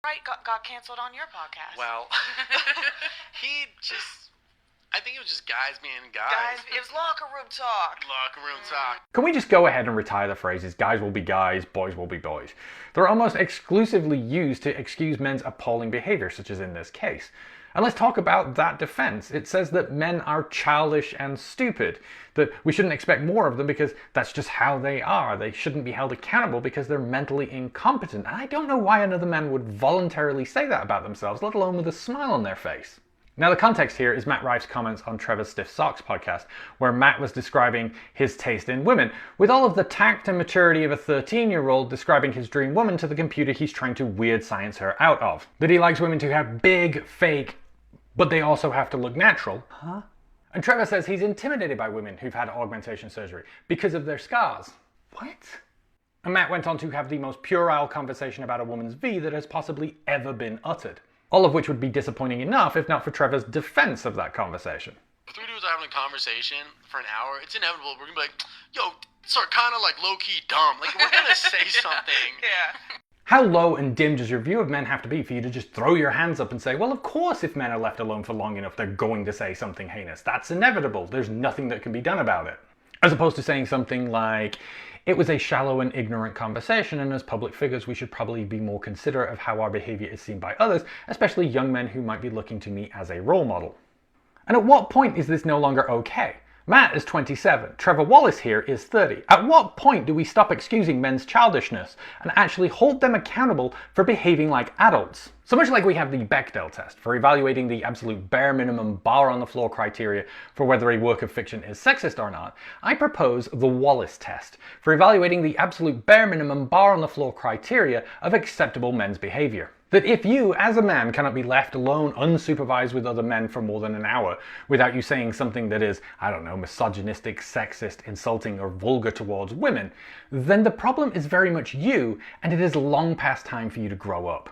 Right, got canceled on your podcast. Well, I think it was just guys being guys. Guys, it was locker room talk. Locker room talk. Can we just go ahead and retire the phrases guys will be guys, boys will be boys? They're almost exclusively used to excuse men's appalling behavior, such as in this case. And let's talk about that defense. It says that men are childish and stupid, that we shouldn't expect more of them because that's just how they are. They shouldn't be held accountable because they're mentally incompetent. And I don't know why another man would voluntarily say that about themselves, let alone with a smile on their face. Now the context here is Matt Rife's comments on Trevor's Stiff Socks podcast, where Matt was describing his taste in women, with all of the tact and maturity of a 13-year-old describing his dream woman to the computer he's trying to weird science her out of. That he likes women to have big, fake, but they also have to look natural. Huh? And Trevor says he's intimidated by women who've had augmentation surgery because of their scars. What? And Matt went on to have the most puerile conversation about a woman's V that has possibly ever been uttered. All of which would be disappointing enough if not for Trevor's defense of that conversation. If three dudes are having a conversation for an hour, it's inevitable. We're gonna be like, yo, sort of kind of like low-key dumb. Like, we're gonna say something. Yeah. How low and dim does your view of men have to be for you to just throw your hands up and say, well, of course, if men are left alone for long enough, they're going to say something heinous. That's inevitable. There's nothing that can be done about it. As opposed to saying something like, it was a shallow and ignorant conversation, and as public figures, we should probably be more considerate of how our behavior is seen by others, especially young men who might be looking to me as a role model. And at what point is this no longer okay? Matt is 27, Trevor Wallace here is 30. At what point do we stop excusing men's childishness and actually hold them accountable for behaving like adults? So much like we have the Bechdel test for evaluating the absolute bare minimum bar on the floor criteria for whether a work of fiction is sexist or not, I propose the Wallace test for evaluating the absolute bare minimum bar on the floor criteria of acceptable men's behavior. That if you, as a man, cannot be left alone unsupervised with other men for more than an hour without you saying something that is, I don't know, misogynistic, sexist, insulting, or vulgar towards women, then the problem is very much you, and it is long past time for you to grow up.